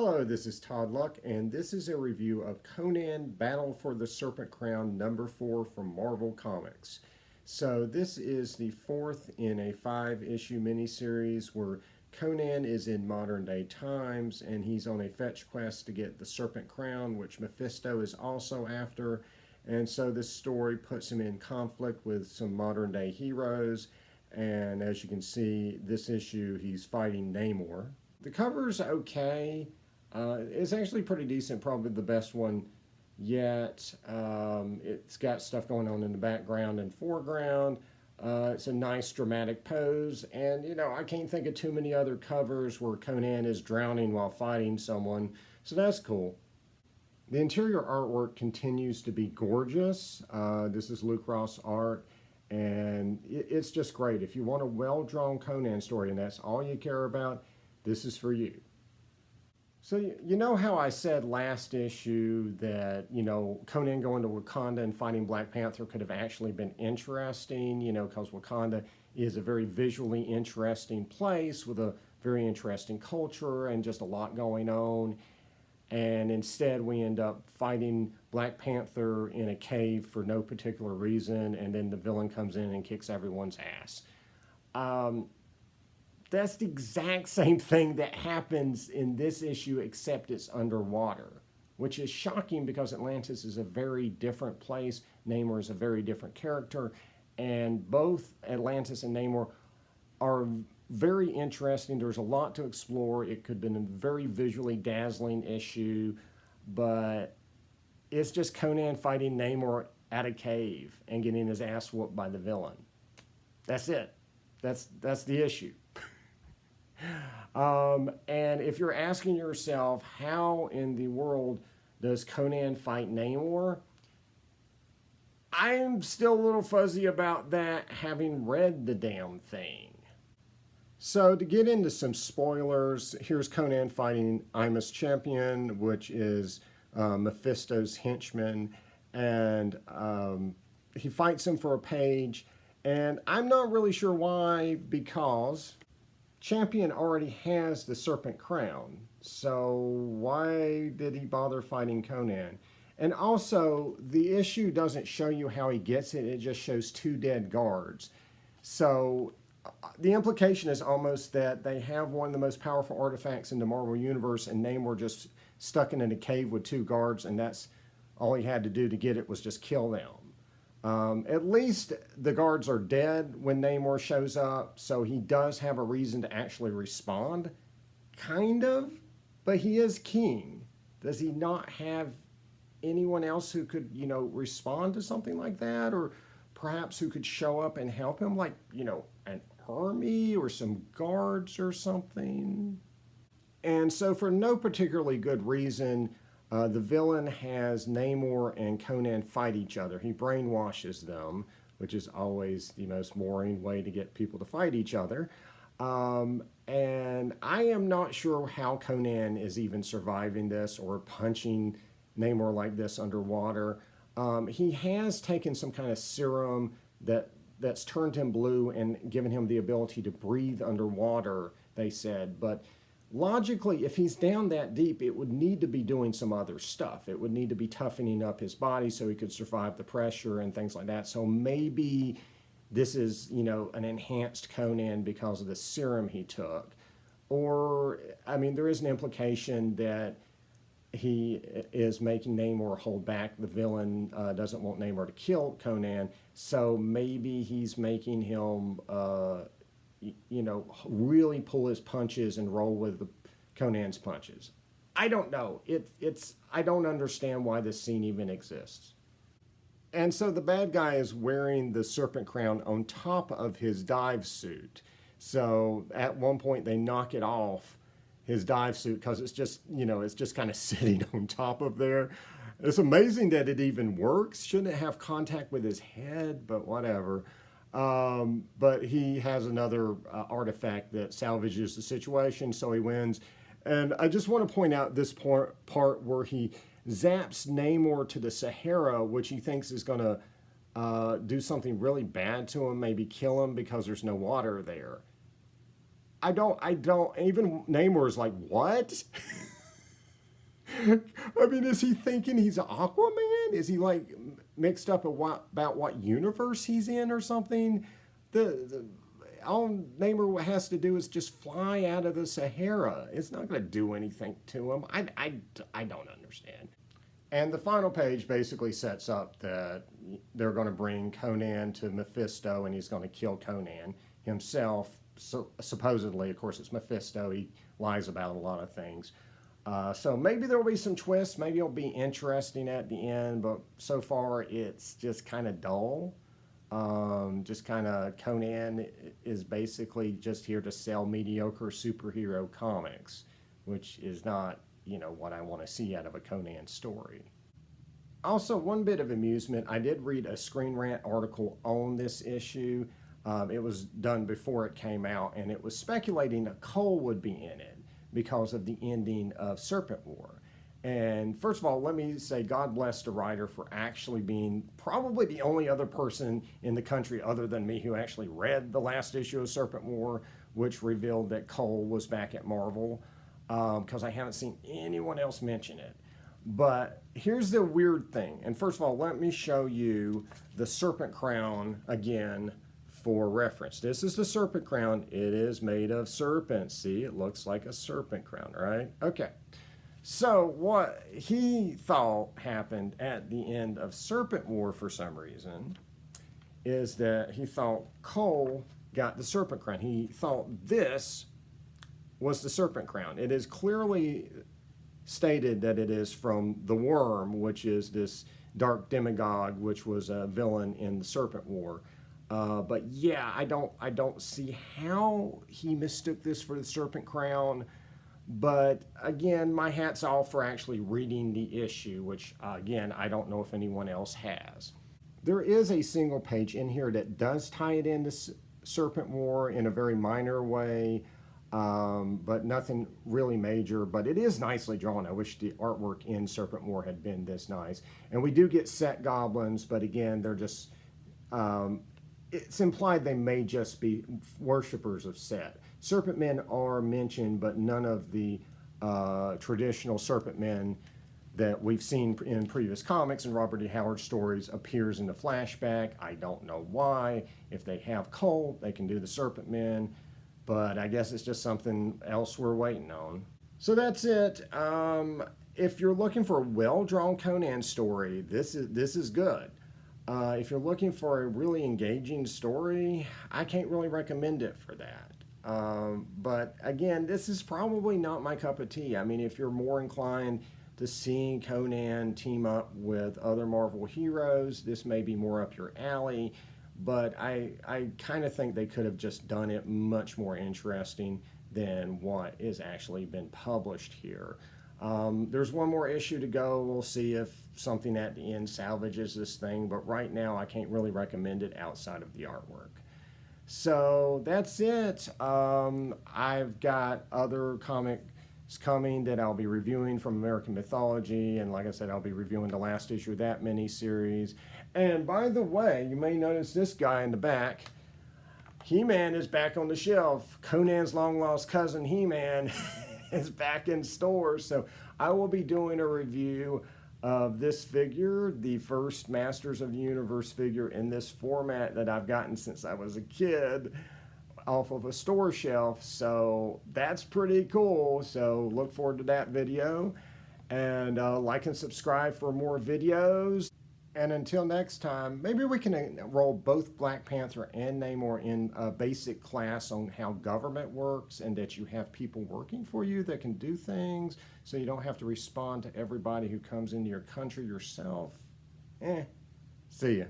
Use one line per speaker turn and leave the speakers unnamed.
Hello, this is Todd Luck, and this is a review of Conan Battle for the Serpent Crown #4 from Marvel Comics. So this is the fourth in a 5-issue miniseries where Conan is in modern day times and he's on a fetch quest to get the Serpent Crown, which Mephisto is also after. And so this story puts him in conflict with some modern day heroes. And as you can see, this issue he's fighting Namor. The cover's okay. It's actually pretty decent, probably the best one yet. It's got stuff going on in the background and foreground. It's a nice dramatic pose, and I can't think of too many other covers where Conan is drowning while fighting someone, so that's cool. The interior artwork continues to be gorgeous. This is Luke Ross art, and it's just great. If you want a well-drawn Conan story and that's all you care about, this is for you. So you know how I said last issue that, Conan going to Wakanda and fighting Black Panther could have actually been interesting, because Wakanda is a very visually interesting place with a very interesting culture and just a lot going on. And instead we end up fighting Black Panther in a cave for no particular reason, and then the villain comes in and kicks everyone's ass. That's the exact same thing that happens in this issue, except it's underwater, which is shocking because Atlantis is a very different place. Namor is a very different character, and both Atlantis and Namor are very interesting. There's a lot to explore. It could have been a very visually dazzling issue, but it's just Conan fighting Namor at a cave and getting his ass whooped by the villain. That's it. That's the issue. And if you're asking yourself, how in the world does Conan fight Namor? I'm still a little fuzzy about that, having read the damn thing. So to get into some spoilers, here's Conan fighting Imus Champion, which is Mephisto's henchman, and he fights him for a page, and I'm not really sure why, because Champion already has the Serpent Crown, so why did he bother fighting Conan? And also, the issue doesn't show you how he gets it, it just shows 2 dead guards. So the implication is almost that they have one of the most powerful artifacts in the Marvel Universe, and Namor just stuck in a cave with 2 guards, and that's all he had to do to get it was just kill them. At least the guards are dead when Namor shows up, so he does have a reason to actually respond, kind of, but he is king. Does he not have anyone else who could, respond to something like that, or perhaps who could show up and help him, like, an army or some guards or something? And so for no particularly good reason, the villain has Namor and Conan fight each other. He brainwashes them, which is always the most boring way to get people to fight each other. And I am not sure how Conan is even surviving this or punching Namor like this underwater. He has taken some kind of serum that's turned him blue and given him the ability to breathe underwater, they said, but logically, if he's down that deep, it would need to be doing some other stuff. It would need to be toughening up his body so he could survive the pressure and things like that. So maybe this is, an enhanced Conan because of the serum he took. Or, there is an implication that he is making Namor hold back. The villain doesn't want Namor to kill Conan, so maybe he's making him really pull his punches and roll with Conan's punches. I don't know. I don't understand why this scene even exists. And so the bad guy is wearing the Serpent Crown on top of his dive suit. So at one point they knock it off his dive suit because it's just, it's just kind of sitting on top of there. It's amazing that it even works. Shouldn't it have contact with his head? But whatever. But he has another artifact that salvages the situation, so he wins. And I just want to point out this part where he zaps Namor to the Sahara, which he thinks is going to do something really bad to him, maybe kill him because there's no water there. I don't, even Namor is like, what? I mean, is he thinking he's Aquaman? Is he like mixed up about what universe he's in or something? The all Namor has to do is just fly out of the Sahara. It's not going to do anything to him. I don't understand. And the final page basically sets up that they're going to bring Conan to Mephisto and he's going to kill Conan himself. So supposedly, of course, it's Mephisto. He lies about a lot of things. So maybe there will be some twists. Maybe it'll be interesting at the end. But so far, it's just kind of dull. Just kind of Conan is basically just here to sell mediocre superhero comics, which is not, what I want to see out of a Conan story. Also, one bit of amusement, I did read a Screen Rant article on this issue. It was done before it came out, and it was speculating that Cole would be in it because of the ending of Serpent War. And first of all, let me say God bless the writer for actually being probably the only other person in the country other than me who actually read the last issue of Serpent War, which revealed that Cole was back at Marvel, because I haven't seen anyone else mention it. But here's the weird thing. And first of all, let me show you the Serpent Crown again for reference. This is the Serpent Crown. It is made of serpents. See, it looks like a serpent crown, right? Okay. So what he thought happened at the end of Serpent War for some reason is that he thought Cole got the Serpent Crown. He thought this was the Serpent Crown. It is clearly stated that it is from the Worm, which is this dark demagogue, which was a villain in the Serpent War. But yeah, I don't see how he mistook this for the Serpent Crown. But again, my hat's off for actually reading the issue, which again, I don't know if anyone else has. There is a single page in here that does tie it into Serpent War in a very minor way, but nothing really major. But it is nicely drawn. I wish the artwork in Serpent War had been this nice. And we do get Set goblins, but again, they're just, it's implied they may just be worshippers of Set. Serpent men are mentioned, but none of the traditional serpent men that we've seen in previous comics and Robert E. Howard stories appears in the flashback. I don't know why. If they have Cole, they can do the serpent men, but I guess it's just something else we're waiting on. So that's it. If you're looking for a well-drawn Conan story, this is good. If you're looking for a really engaging story, I can't really recommend it for that. But again, this is probably not my cup of tea. I mean, if you're more inclined to seeing Conan team up with other Marvel heroes, this may be more up your alley. But I kind of think they could have just done it much more interesting than what is actually been published here. There's one more issue to go. We'll see if something at the end salvages this thing. But right now, I can't really recommend it outside of the artwork. So that's it. I've got other comics coming that I'll be reviewing from American Mythology. And like I said, I'll be reviewing the last issue of that miniseries. And by the way, you may notice this guy in the back. He-Man is back on the shelf. Conan's long-lost cousin He-Man is back in stores. So I will be doing a review of this figure, the first Masters of the Universe figure in this format that I've gotten since I was a kid, off of a store shelf. So that's pretty cool. So look forward to that video, and like and subscribe for more videos. And until next time, maybe we can enroll both Black Panther and Namor in a basic class on how government works, and that you have people working for you that can do things so you don't have to respond to everybody who comes into your country yourself. See ya.